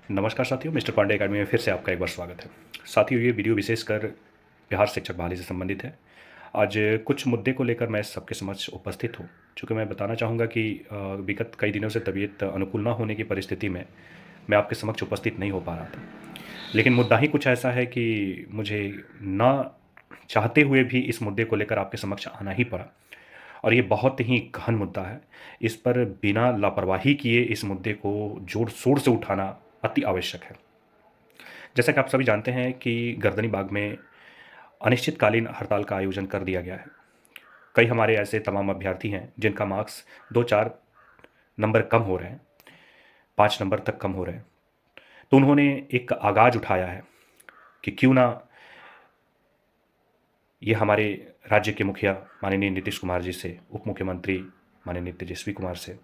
नमस्कार साथियों, mister Pandey academy में फिर से आपका एक बार स्वागत है। साथियों, ये वीडियो विशेषकर बिहार शिक्षक बहाली से संबंधित है। आज कुछ मुद्दे को लेकर मैं सबके समक्ष उपस्थित हूँ। चूँकि मैं बताना चाहूँगा कि विगत कई दिनों से तबीयत अनुकूल ना होने की परिस्थिति में मैं आपके समक्ष उपस्थित नहीं हो पा रहा था। लेकिन मुद्दा ही कुछ ऐसा है कि मुझे ना चाहते हुए भी इस मुद्दे को लेकर आपके समक्ष आना ही पड़ा, और ये बहुत ही गहन मुद्दा है। इस पर बिना लापरवाही किए इस मुद्दे को जोर शोर से उठाना अति आवश्यक है। जैसा कि आप सभी जानते हैं कि गर्दनी बाग में अनिश्चितकालीन हड़ताल का आयोजन कर दिया गया है। कई हमारे ऐसे तमाम अभ्यर्थी हैं जिनका मार्क्स 2-4 नंबर कम हो रहे हैं, 5 नंबर तक कम हो रहे हैं। तो उन्होंने एक आगाज उठाया है कि क्यों ना ये हमारे राज्य के मुखिया माननीय नीतीश कुमार जी से, उप मुख्यमंत्री माननीय तेजस्वी कुमार से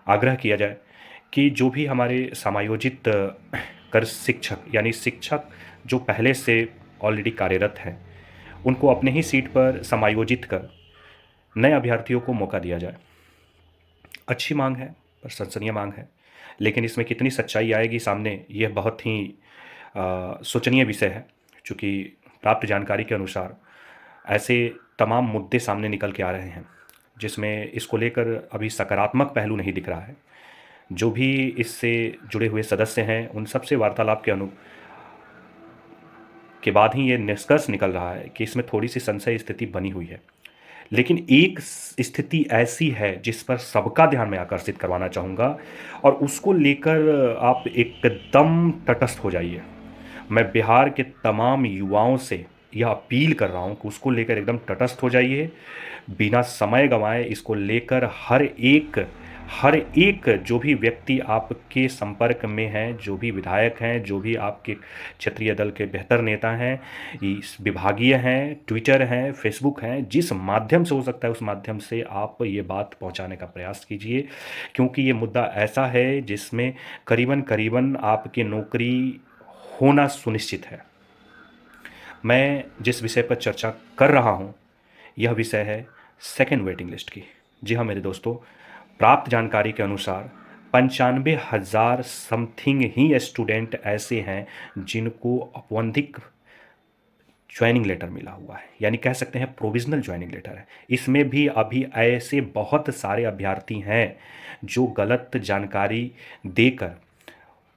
आग्रह किया जाए कि जो भी हमारे समायोजित कर शिक्षक यानी शिक्षक जो पहले से ऑलरेडी कार्यरत हैं, उनको अपने ही सीट पर समायोजित कर नए अभ्यर्थियों को मौका दिया जाए। अच्छी मांग है, प्रशंसनीय मांग है, लेकिन इसमें कितनी सच्चाई आएगी सामने, यह बहुत ही सोचनीय विषय है। चूँकि प्राप्त जानकारी के अनुसार ऐसे तमाम मुद्दे सामने निकल के आ रहे हैं जिसमें इसको लेकर अभी सकारात्मक पहलू नहीं दिख रहा है। जो भी इससे जुड़े हुए सदस्य हैं, उन सबसे वार्तालाप के बाद ही ये निष्कर्ष निकल रहा है कि इसमें थोड़ी सी संशय स्थिति बनी हुई है। लेकिन एक स्थिति ऐसी है जिस पर सबका ध्यान मैं आकर्षित करवाना चाहूँगा, और उसको लेकर आप एकदम तटस्थ हो जाइए। मैं बिहार के तमाम युवाओं से यह अपील कर रहा हूँ कि उसको लेकर एकदम तटस्थ हो जाइए, बिना समय गंवाए इसको लेकर हर एक जो भी व्यक्ति आपके संपर्क में हैं, जो भी विधायक हैं, जो भी आपके क्षेत्रीय दल के बेहतर नेता हैं, इस विभागीय हैं, ट्विटर हैं, फेसबुक हैं, जिस माध्यम से हो सकता है उस माध्यम से आप ये बात पहुंचाने का प्रयास कीजिए। क्योंकि ये मुद्दा ऐसा है जिसमें करीबन करीबन आपकी नौकरी होना सुनिश्चित है। मैं जिस विषय पर चर्चा कर रहा हूँ, यह विषय है सेकेंड वेटिंग लिस्ट की। जी हाँ मेरे दोस्तों, प्राप्त जानकारी के अनुसार 95,000 समथिंग ही स्टूडेंट ऐसे हैं जिनको औपबंधिक ज्वाइनिंग लेटर मिला हुआ है, यानी कह सकते हैं प्रोविजनल ज्वाइनिंग लेटर है। इसमें भी अभी ऐसे बहुत सारे अभ्यर्थी हैं जो गलत जानकारी देकर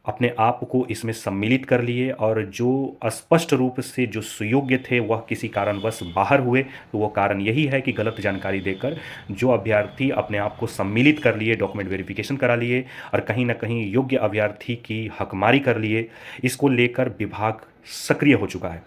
अपने आप को इसमें सम्मिलित कर लिए, और जो स्पष्ट रूप से जो सुयोग्य थे वह किसी कारणवश बाहर हुए। तो वो कारण यही है कि गलत जानकारी देकर जो अभ्यर्थी अपने आप को सम्मिलित कर लिए, डॉक्यूमेंट वेरिफिकेशन करा लिए और कहीं ना कहीं योग्य अभ्यर्थी की हकमारी कर लिए। इसको लेकर विभाग सक्रिय हो चुका है।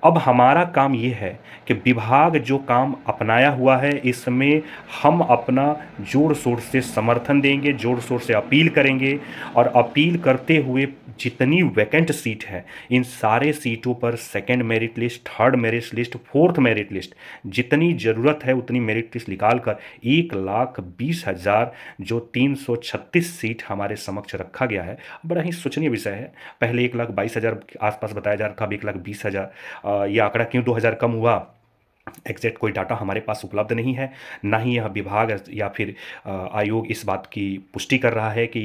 अब हमारा काम ये है कि विभाग जो काम अपनाया हुआ है इसमें हम अपना जोर शोर से समर्थन देंगे, जोर शोर से अपील करेंगे, और अपील करते हुए जितनी वैकेंट सीट है इन सारे सीटों पर second merit list, third merit list, fourth merit list, जितनी ज़रूरत है उतनी मेरिट लिस्ट निकाल कर 1,20,000 जो 336 सीट हमारे समक्ष रखा गया है। बड़ा ही सोचनीय विषय है। पहले 1,22,000 के आसपास बताया जा रहा था, अब 1,20,000। ये आंकड़ा क्यों 2,000 कम हुआ, एग्जैक्ट कोई डाटा हमारे पास उपलब्ध नहीं है। ना ही यह विभाग या फिर आयोग इस बात की पुष्टि कर रहा है कि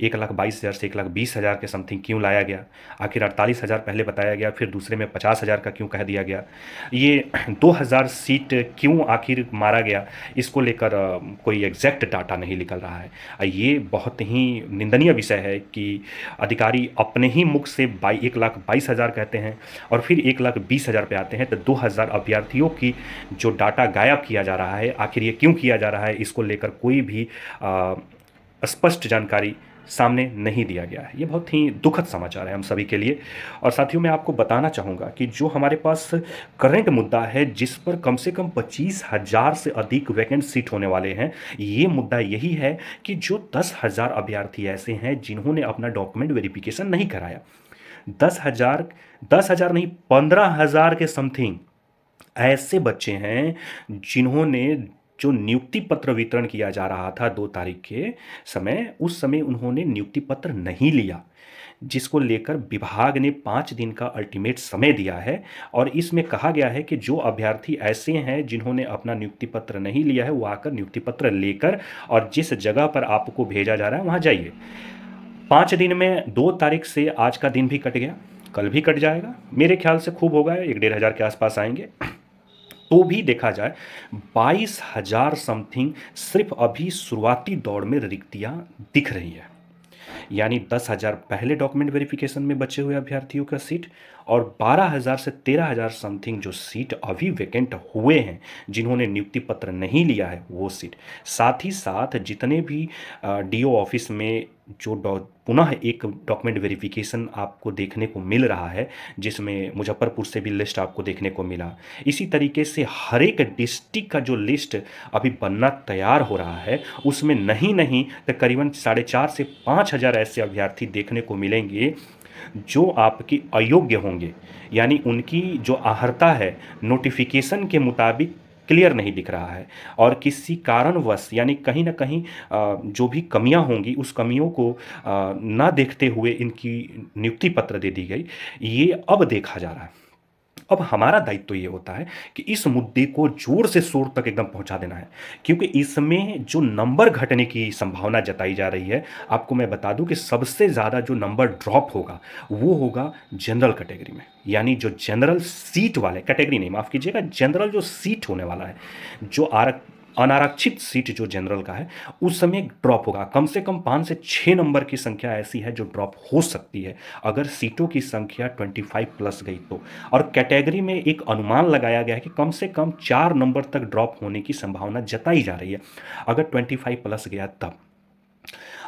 1,22,000 से 1,20,000 के समथिंग क्यों लाया गया। आखिर 48,000 पहले बताया गया, फिर दूसरे में 50,000 का क्यों कह दिया गया। ये 2,000 सीट क्यों आखिर मारा गया, इसको लेकर कोई एग्जैक्ट डाटा नहीं निकल रहा है। ये बहुत ही निंदनीय विषय है कि अधिकारी अपने ही मुख से 1,22,000 कहते हैं और फिर 1,20,000 पे आते हैं। तो 2,000 अभ्यर्थियों की जो डाटा गायब किया जा रहा है, आखिर ये क्यों किया जा रहा है, इसको लेकर कोई भी स्पष्ट जानकारी सामने नहीं दिया गया है। ये बहुत ही दुखद समाचार है हम सभी के लिए। और साथियों, मैं आपको बताना चाहूँगा कि जो हमारे पास करंट मुद्दा है जिस पर कम से कम 25,000 से अधिक वैकेंट सीट होने वाले हैं, ये मुद्दा यही है कि जो 10,000 अभ्यर्थी ऐसे हैं जिन्होंने अपना डॉक्यूमेंट वेरिफिकेशन नहीं कराया। 10,000 नहीं, 15,000 के समथिंग ऐसे बच्चे हैं जिन्होंने जो नियुक्ति पत्र वितरण किया जा रहा था 2 तारीख के समय, उस समय उन्होंने नियुक्ति पत्र नहीं लिया, जिसको लेकर विभाग ने 5 दिन का अल्टीमेट समय दिया है। और इसमें कहा गया है कि जो अभ्यर्थी ऐसे हैं जिन्होंने अपना नियुक्ति पत्र नहीं लिया है, वो आकर नियुक्ति पत्र लेकर और जिस जगह पर आपको भेजा जा रहा है वहाँ जाइए। 5 दिन में 2 तारीख से आज का दिन भी कट गया, कल भी कट जाएगा, मेरे ख्याल से खूब होगा, 1-1.5 हज़ार के आसपास आएंगे। तो भी देखा जाए 22,000 समथिंग सिर्फ अभी शुरुआती दौर में रिक्तियां दिख रही है। यानी 10,000 पहले डॉक्यूमेंट वेरिफिकेशन में बचे हुए अभ्यर्थियों का सीट, और 12,000 से 13,000 समथिंग जो सीट अभी वैकेंट हुए हैं, जिन्होंने नियुक्ति पत्र नहीं लिया है वो सीट। साथ ही साथ जितने भी डीओ ऑफिस में जो पुनः एक डॉक्यूमेंट वेरिफिकेशन आपको देखने को मिल रहा है, जिसमें मुजफ्फरपुर से भी लिस्ट आपको देखने को मिला, इसी तरीके से हर एक डिस्ट्रिक्ट का जो लिस्ट अभी बनना तैयार हो रहा है, उसमें नहीं नहीं तो करीबन 4,500 से 5,000 ऐसे अभ्यर्थी देखने को मिलेंगे जो आपकी अयोग्य होंगे, यानी उनकी जो अर्हता है नोटिफिकेशन के मुताबिक क्लियर नहीं दिख रहा है, और किसी कारणवश यानी कहीं ना कहीं जो भी कमियां होंगी उस कमियों को ना देखते हुए इनकी नियुक्ति पत्र दे दी गई। ये अब देखा जा रहा है। अब हमारा दायित्व ये होता है कि इस मुद्दे को जोर से शोर तक एकदम पहुंचा देना है, क्योंकि इसमें जो नंबर घटने की संभावना जताई जा रही है, आपको मैं बता दूं कि सबसे ज़्यादा जो नंबर ड्रॉप होगा वो होगा जनरल कैटेगरी में। यानी जो जनरल सीट वाले, कैटेगरी नहीं, माफ़ कीजिएगा, जनरल जो सीट होने वाला है, जो अनारक्षित सीट जो जनरल का है, उस समय ड्रॉप होगा। कम से कम 5 से 6 नंबर की संख्या ऐसी है जो ड्रॉप हो सकती है अगर सीटों की संख्या 25 प्लस गई तो। और कैटेगरी में एक अनुमान लगाया गया है कि कम से कम 4 नंबर तक ड्रॉप होने की संभावना जताई जा रही है अगर 25 प्लस गया तब।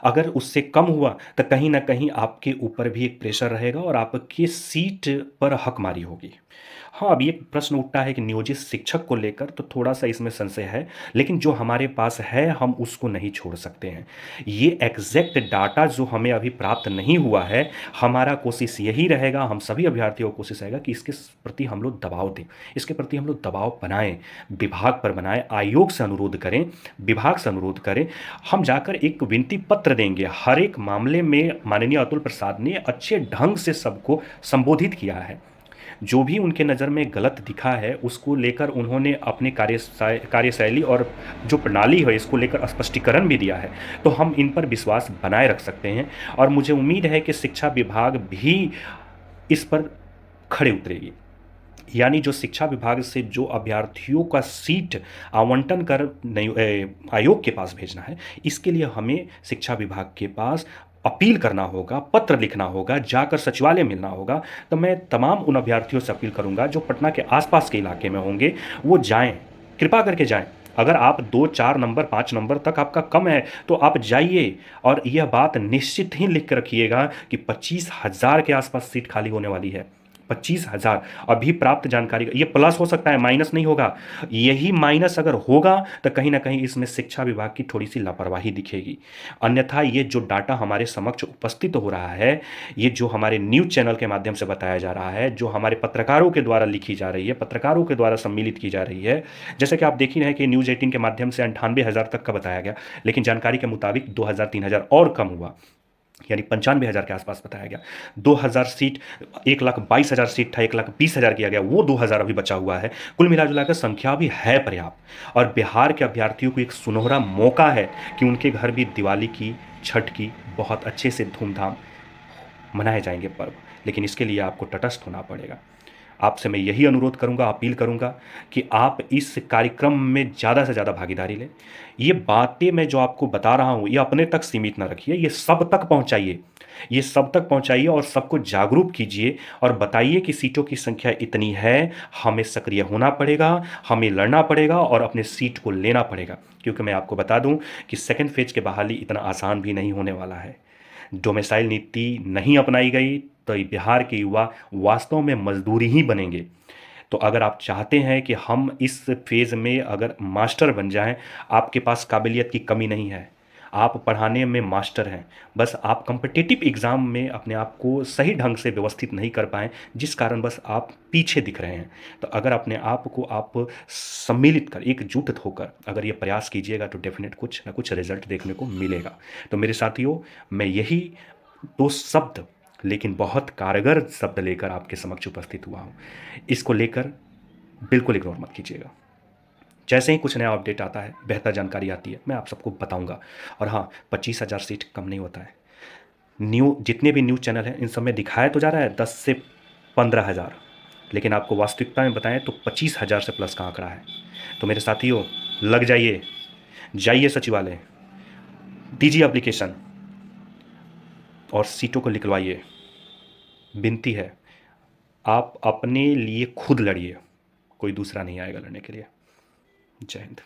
अगर उससे कम हुआ तो कहीं ना कहीं आपके ऊपर भी एक प्रेशर रहेगा और आपकी सीट पर हकमारी होगी। हाँ, अब ये प्रश्न उठता है कि नियोजित शिक्षक को लेकर तो थोड़ा सा इसमें संशय है, लेकिन जो हमारे पास है हम उसको नहीं छोड़ सकते हैं। ये एग्जैक्ट डाटा जो हमें अभी प्राप्त नहीं हुआ है, हमारा कोशिश यही रहेगा, हम सभी अभ्यर्थियों को कोशिश रहेगा कि इसके प्रति हम लोग दबाव दें, इसके प्रति हम लोग दबाव बनाएं, विभाग पर बनाएं, आयोग से अनुरोध करें, विभाग से अनुरोध करें। हम जाकर एक विनती पत्र देंगे। हर एक मामले में माननीय अतुल प्रसाद ने अच्छे ढंग से सबको संबोधित किया है। जो भी उनके नज़र में गलत दिखा है उसको लेकर उन्होंने अपने कार्यशैली और जो प्रणाली है इसको लेकर स्पष्टीकरण भी दिया है। तो हम इन पर विश्वास बनाए रख सकते हैं, और मुझे उम्मीद है कि शिक्षा विभाग भी इस पर खड़े उतरेगी। यानी जो शिक्षा विभाग से जो अभ्यर्थियों का सीट आवंटन कर आयोग के पास भेजना है, इसके लिए हमें शिक्षा विभाग के पास अपील करना होगा, पत्र लिखना होगा, जाकर सचिवालय मिलना होगा। तो मैं तमाम उन अभ्यर्थियों से अपील करूंगा जो पटना के आसपास के इलाके में होंगे, वो जाएं, कृपा करके जाएं। अगर आप 2-4 नंबर 5 नंबर तक आपका कम है तो आप जाइए, और यह बात निश्चित ही लिख कर रखिएगा कि 25,000 के आसपास सीट खाली होने वाली है। 25,000 अभी प्राप्त जानकारी, ये प्लस हो सकता है, माइनस नहीं होगा। यही माइनस अगर होगा तो कहीं ना कहीं इसमें शिक्षा विभाग की थोड़ी सी लापरवाही दिखेगी। अन्यथा ये जो डाटा हमारे समक्ष उपस्थित हो रहा है, ये जो हमारे न्यूज़ चैनल के माध्यम से बताया जा रहा है, जो हमारे पत्रकारों के द्वारा लिखी जा रही है, पत्रकारों के द्वारा सम्मिलित की जा रही है, जैसे कि आप देख ही रहे हैं कि न्यूज़ 18 के माध्यम से 98,000 तक का बताया गया, लेकिन जानकारी के मुताबिक 2,000-3,000 और कम हुआ, यानी 95,000 के आसपास बताया गया। 2,000 सीट, 1,22,000 सीट था, 1,20,000 किया गया, वो 2,000 अभी बचा हुआ है। कुल मिलाजुलाकर संख्या भी है पर्याप्त, और बिहार के अभ्यर्थियों को एक सुनहरा मौका है कि उनके घर भी दिवाली की, छठ की बहुत अच्छे से धूमधाम मनाए जाएंगे पर्व। लेकिन इसके लिए आपको तटस्थ होना पड़ेगा। आपसे मैं यही अनुरोध करूंगा, अपील करूंगा कि आप इस कार्यक्रम में ज़्यादा से ज़्यादा भागीदारी लें। ये बातें मैं जो आपको बता रहा हूँ ये अपने तक सीमित ना रखिए, ये सब तक पहुँचाइए, ये सब तक पहुँचाइए और सबको जागरूक कीजिए, और बताइए कि सीटों की संख्या इतनी है, हमें सक्रिय होना पड़ेगा, हमें लड़ना पड़ेगा और अपने सीट को लेना पड़ेगा। क्योंकि मैं आपको बता दूं कि सेकेंड फेज के बहाली इतना आसान भी नहीं होने वाला है। डोमिसाइल नीति नहीं अपनाई गई तो बिहार के युवा वास्तव में मजदूरी ही बनेंगे। तो अगर आप चाहते हैं कि हम इस फेज़ में अगर मास्टर बन जाएं, आपके पास काबिलियत की कमी नहीं है, आप पढ़ाने में मास्टर हैं, बस आप कॉम्पिटिटिव एग्ज़ाम में अपने आप को सही ढंग से व्यवस्थित नहीं कर पाएँ, जिस कारण बस आप पीछे दिख रहे हैं। तो अगर अपने आप को आप सम्मिलित कर, एकजुट होकर अगर ये प्रयास कीजिएगा तो डेफिनेट कुछ ना कुछ रिजल्ट देखने को मिलेगा। तो मेरे साथियों, मैं यही 2 शब्द, लेकिन बहुत कारगर शब्द लेकर आपके समक्ष उपस्थित हुआ हूँ। इसको लेकर बिल्कुल इग्नोर मत कीजिएगा। जैसे ही कुछ नया अपडेट आता है, बेहतर जानकारी आती है, मैं आप सबको बताऊंगा। और हाँ, 25,000 सीट कम नहीं होता है। जितने भी न्यूज़ चैनल हैं इन सब में दिखाया तो जा रहा है 10 से 15,000, लेकिन आपको वास्तविकता में बताएं तो 25,000 से प्लस का आंकड़ा है। तो मेरे साथियों, लग जाइए, जाइए सचिवालय, दीजिए एप्लीकेशन और सीटों को निकलवाइए। विनती है, आप अपने लिए खुद लड़िए, कोई दूसरा नहीं आएगा लड़ने के लिए। जय हिंद।